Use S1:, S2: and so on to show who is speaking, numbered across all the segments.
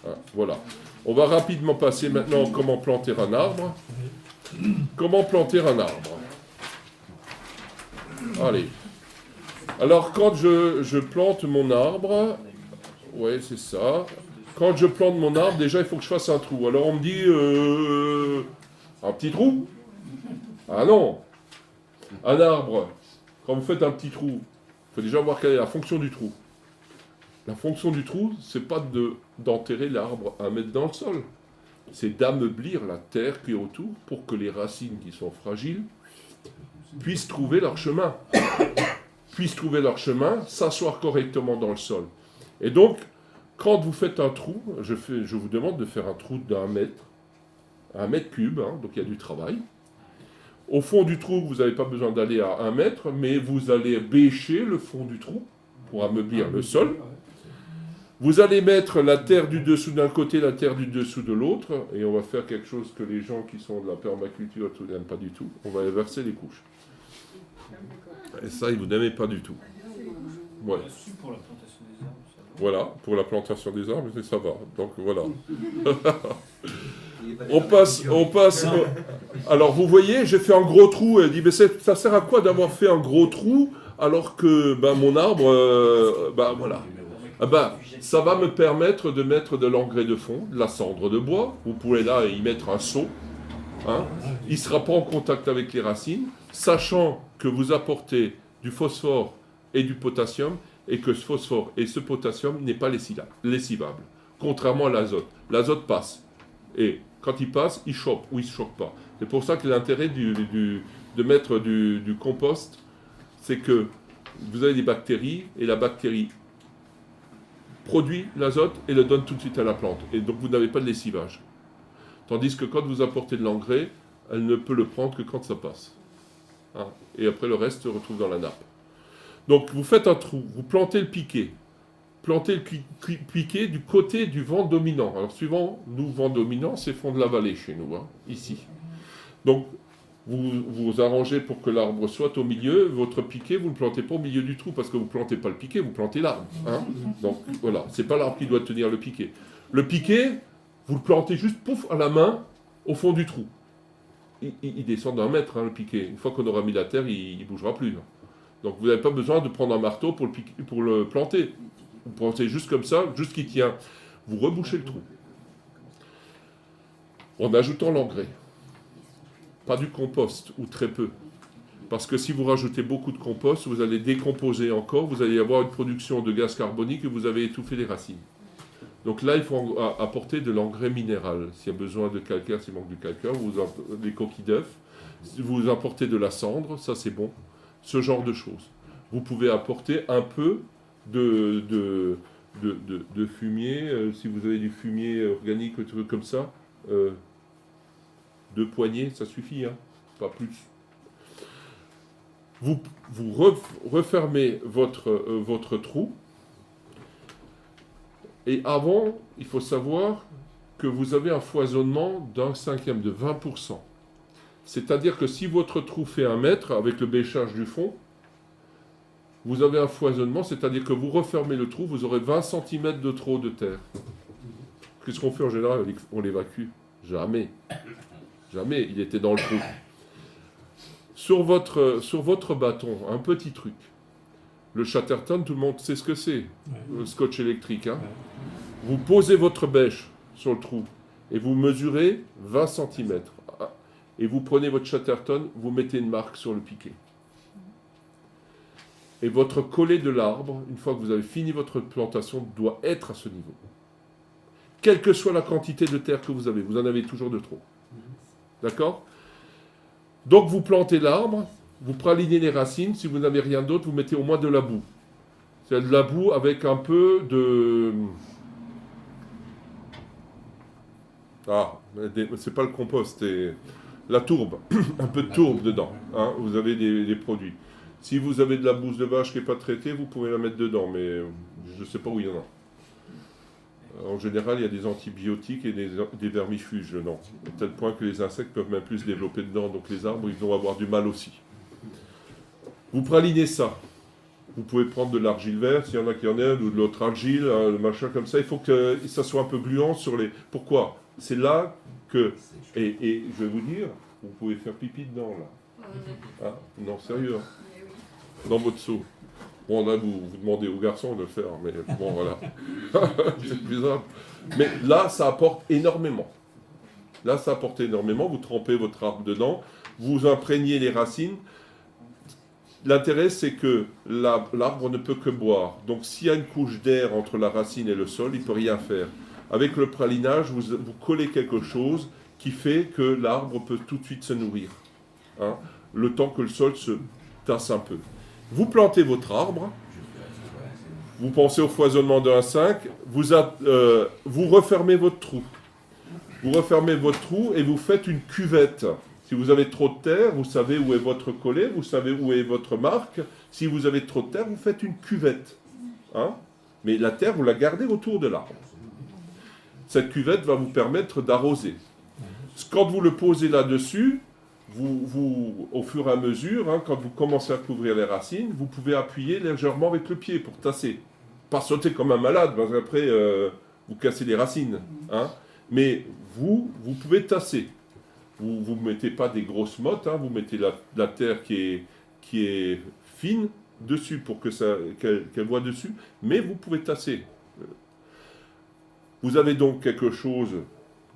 S1: Hein, voilà. On va rapidement passer maintenant à comment planter un arbre. Comment planter un arbre? Allez. Alors, quand je plante mon arbre, ouais, c'est ça. Quand je plante mon arbre, déjà, il faut que je fasse un trou. Alors, on me dit, un petit trou? Ah non. Un arbre, quand vous faites un petit trou, il faut déjà voir quelle est la fonction du trou. La fonction du trou, c'est pas d'enterrer l'arbre 1 mètre dans le sol. C'est d'ameublir la terre qui est autour pour que les racines qui sont fragiles puissent trouver leur chemin. S'asseoir correctement dans le sol. Et donc, quand vous faites un trou, je vous demande de faire un trou d'1 mètre cube, hein, donc il y a du travail. Au fond du trou, vous n'avez pas besoin d'aller à 1 mètre, mais vous allez bêcher le fond du trou pour ameublir le sol. Vous allez mettre la terre du dessous d'un côté, la terre du dessous de l'autre, et on va faire quelque chose que les gens qui sont de la permaculture n'aiment pas du tout. On va inverser les couches. Et ça, vous n'aimez pas du tout. Ouais. Voilà, pour la plantation des arbres, ça va. Donc voilà. on passe. Alors vous voyez, j'ai fait un gros trou. Elle dit, mais ça sert à quoi d'avoir fait un gros trou alors que mon arbre, voilà. Ça va me permettre de mettre de l'engrais de fond, de la cendre de bois. Vous pouvez là y mettre un seau. Hein. Il ne sera pas en contact avec les racines, sachant que vous apportez du phosphore et du potassium, et que ce phosphore et ce potassium n'est pas lessivable, contrairement à l'azote. L'azote passe, et quand il passe, il chope ou il ne se chope pas. C'est pour ça que l'intérêt de mettre du compost, c'est que vous avez des bactéries, et la bactérie produit l'azote et le donne tout de suite à la plante. Et donc vous n'avez pas de lessivage. Tandis que quand vous apportez de l'engrais, elle ne peut le prendre que quand ça passe. Hein. Et après le reste se retrouve dans la nappe. Donc vous faites un trou, vous plantez le piquet. Plantez le piquet du côté du vent dominant. Alors suivant, nous, vent dominant, c'est fond de la vallée chez nous, hein, ici. Donc vous arrangez pour que l'arbre soit au milieu. Votre piquet, vous ne le plantez pas au milieu du trou, parce que vous ne plantez pas le piquet, vous plantez l'arbre. Hein. Donc voilà, c'est pas l'arbre qui doit tenir le piquet. Le piquet, vous le plantez juste, pouf, à la main, au fond du trou. Il descend d'1 mètre, hein, le piquet. Une fois qu'on aura mis la terre, il ne bougera plus. Hein. Donc vous n'avez pas besoin de prendre un marteau pour le planter. Vous plantez juste comme ça, juste qu'il tient. Vous rebouchez le trou. En ajoutant l'engrais. Pas du compost, ou très peu. Parce que si vous rajoutez beaucoup de compost, vous allez décomposer encore, vous allez avoir une production de gaz carbonique et vous avez étouffé les racines. Donc là, il faut apporter de l'engrais minéral. S'il y a besoin de calcaire, s'il manque du calcaire, des coquilles d'œufs. Si vous apportez de la cendre, ça c'est bon. Ce genre de choses. Vous pouvez apporter un peu de fumier, si vous avez du fumier organique, un truc comme ça, 2 poignées, ça suffit, hein, pas plus. Vous refermez votre trou. Et avant, il faut savoir que vous avez un foisonnement d'1/5, de 20%. C'est-à-dire que si votre trou fait 1 mètre, avec le bêchage du fond, vous avez un foisonnement, c'est-à-dire que vous refermez le trou, vous aurez 20 cm de trop de terre. Qu'est-ce qu'on fait en général? On l'évacue. Jamais. Jamais, il était dans le trou. Sur votre bâton, un petit truc. Le Chatterton, tout le monde sait ce que c'est. Le scotch électrique. Hein. Vous posez votre bêche sur le trou et vous mesurez 20 cm. Et vous prenez votre Chatterton, vous mettez une marque sur le piquet. Et votre collet de l'arbre, une fois que vous avez fini votre plantation, doit être à ce niveau. Quelle que soit la quantité de terre que vous en avez toujours de trop. D'accord? Donc vous plantez l'arbre, vous pralinez les racines, si vous n'avez rien d'autre, vous mettez au moins de la boue. C'est de la boue avec un peu de... c'est pas le compost, c'est la tourbe. Un peu de tourbe dedans. Hein, vous avez des produits. Si vous avez de la bouse de vache qui n'est pas traitée, vous pouvez la mettre dedans, mais je ne sais pas où il y en a. En général, il y a des antibiotiques et des vermifuges dedans. À tel point que les insectes peuvent même plus se développer dedans, donc les arbres, ils vont avoir du mal aussi. Vous pralinez ça. Vous pouvez prendre de l'argile verte, s'il y en a qui en aiment, ou de l'autre argile, le machin comme ça. Il faut que ça soit un peu gluant sur les... Pourquoi? C'est là que... Et je vais vous dire, vous pouvez faire pipi dedans, là. Ah, non, sérieux. Dans votre seau. Bon, là, vous demandez aux garçons de le faire, mais bon, voilà. C'est plus simple. Mais là, ça apporte énormément. Là, ça apporte énormément. Vous trempez votre arbre dedans, vous imprégnez les racines. L'intérêt, c'est que l'arbre ne peut que boire. Donc, s'il y a une couche d'air entre la racine et le sol, il ne peut rien faire. Avec le pralinage, vous collez quelque chose qui fait que l'arbre peut tout de suite se nourrir. Hein, le temps que le sol se tasse un peu. Vous plantez votre arbre, vous pensez au foisonnement de 1,5, vous refermez votre trou. Vous refermez votre trou et vous faites une cuvette. Si vous avez trop de terre, vous savez où est votre collet, vous savez où est votre marque. Si vous avez trop de terre, vous faites une cuvette. Hein? Mais la terre, vous la gardez autour de l'arbre. Cette cuvette va vous permettre d'arroser. Quand vous le posez là-dessus, au fur et à mesure, hein, quand vous commencez à couvrir les racines, vous pouvez appuyer légèrement avec le pied pour tasser. Pas sauter comme un malade, parce qu'après, vous cassez les racines. Hein. Mais vous pouvez tasser. Vous ne mettez pas des grosses mottes, hein, vous mettez la terre qui est fine dessus pour qu'elle voie dessus, mais vous pouvez tasser. Vous avez donc quelque chose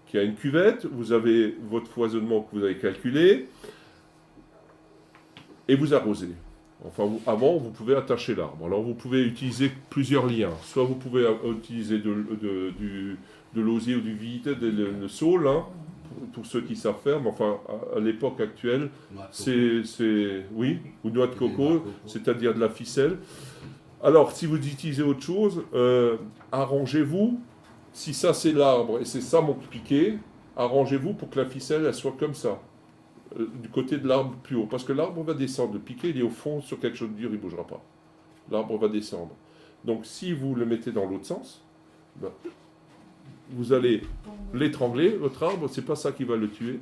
S1: qui a une cuvette, vous avez votre foisonnement que vous avez calculé, et vous arrosez. Enfin, avant, vous pouvez attacher l'arbre. Alors, vous pouvez utiliser plusieurs liens. Soit vous pouvez utiliser de l'osier ou du vide, le saule, hein, pour ceux qui savent faire, mais enfin, à l'époque actuelle, oui, ou noix de coco, c'est-à-dire de la ficelle. Alors, si vous utilisez autre chose, arrangez-vous. Si ça c'est l'arbre et c'est ça mon piquet, arrangez-vous pour que la ficelle elle soit comme ça, du côté de l'arbre plus haut. Parce que l'arbre va descendre, le piquet il est au fond sur quelque chose de dur, il ne bougera pas. L'arbre va descendre. Donc si vous le mettez dans l'autre sens, ben, vous allez l'étrangler, votre arbre, c'est pas ça qui va le tuer,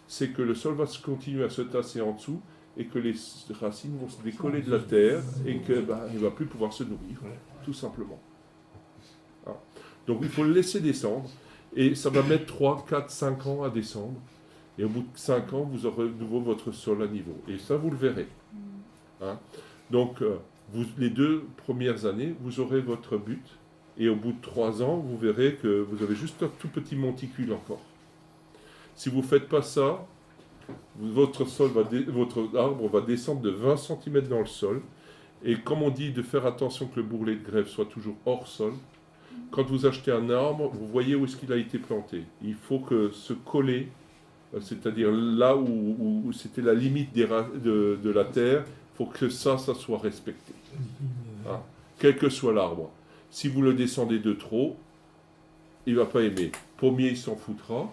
S1: c'est que le sol va continuer à se tasser en dessous et que les racines vont se décoller de la terre et qu'il ne va plus pouvoir se nourrir, tout simplement. Donc il faut le laisser descendre, et ça va mettre 3, 4, 5 ans à descendre, et au bout de 5 ans, vous aurez de nouveau votre sol à niveau. Et ça, vous le verrez. Hein? Donc, les 2 premières années, vous aurez votre but, et au bout de 3 ans, vous verrez que vous avez juste un tout petit monticule encore. Si vous ne faites pas ça, votre arbre va descendre de 20 cm dans le sol, et comme on dit de faire attention que le bourrelet de grève soit toujours hors sol, quand vous achetez un arbre, vous voyez où est-ce qu'il a été planté. Il faut que se coller, c'est-à-dire là où c'était la limite de la terre, il faut que ça soit respecté. Hein, quel que soit l'arbre. Si vous le descendez de trop, il ne va pas aimer. Pommier, il s'en foutra,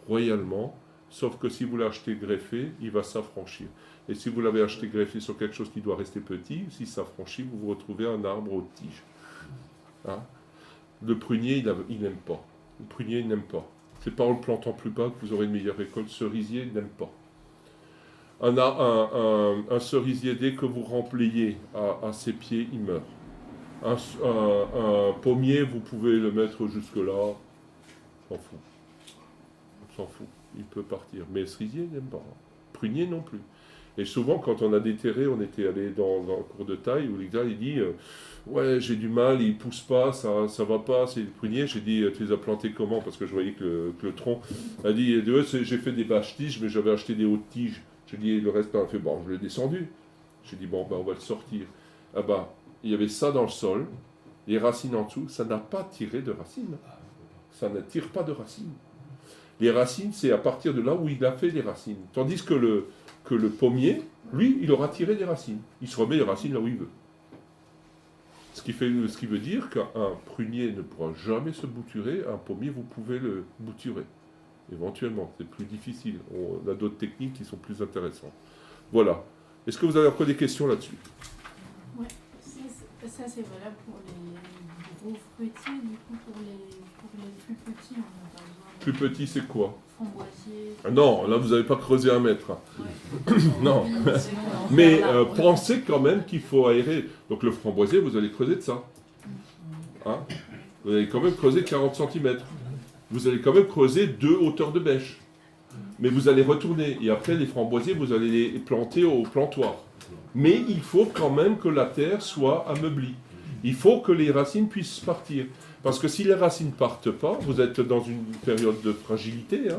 S1: royalement, sauf que si vous l'achetez greffé, il va s'affranchir. Et si vous l'avez acheté greffé sur quelque chose qui doit rester petit, s'il s'affranchit, vous vous retrouvez un arbre aux tiges. Hein? Le prunier, il n'aime pas. Le prunier, il n'aime pas. C'est pas en le plantant plus bas que vous aurez une meilleure récolte. Cerisier, il n'aime pas. Un cerisier, dès que vous rempliez à ses pieds, il meurt. Un pommier, vous pouvez le mettre jusque-là, s'en fout. On s'en fout. Il peut partir. Mais le cerisier, il n'aime pas. Prunier non plus. Et souvent, quand on a déterré, on était allé dans un cours de taille où le gars, il dit ouais, j'ai du mal, il pousse pas, ça va pas, c'est le prunier. J'ai dit tu les as plantés comment? Parce que je voyais que le tronc. Elle a dit ouais, j'ai fait des bâches tiges, mais j'avais acheté des hautes tiges. J'ai dit le reste, on a fait bon, je l'ai descendu. J'ai dit bon, on va le sortir. Ah bah, il y avait ça dans le sol, les racines en dessous, ça n'a pas tiré de racines. Ça ne tire pas de racines. Les racines, c'est à partir de là où il a fait les racines. Tandis que le pommier, lui, il aura tiré des racines. Il se remet les racines là où il veut. Ce qui veut dire qu'un prunier ne pourra jamais se bouturer, un pommier, vous pouvez le bouturer. Éventuellement, c'est plus difficile. On a d'autres techniques qui sont plus intéressantes. Voilà. Est-ce que vous avez encore des questions là-dessus?
S2: Oui, ça c'est valable pour les gros fruitiers, du coup pour les plus petits, on n'a pas besoin de...
S1: Plus petit, c'est quoi?
S2: Framboisier.
S1: Ah non, là vous n'avez pas creusé 1 mètre.
S2: Ouais.
S1: Non.
S2: C'est bon,
S1: Mais
S2: faire l'arbre.
S1: pensez quand même qu'il faut aérer. Donc le framboisier, vous allez creuser de ça. Hein, vous allez quand même creuser 40 cm. Vous allez quand même creuser 2 hauteurs de bêche. Mais vous allez retourner. Et après, les framboisiers, vous allez les planter au plantoir. Mais il faut quand même que la terre soit ameublie. Il faut que les racines puissent partir. Parce que si les racines ne partent pas, vous êtes dans une période de fragilité. Hein.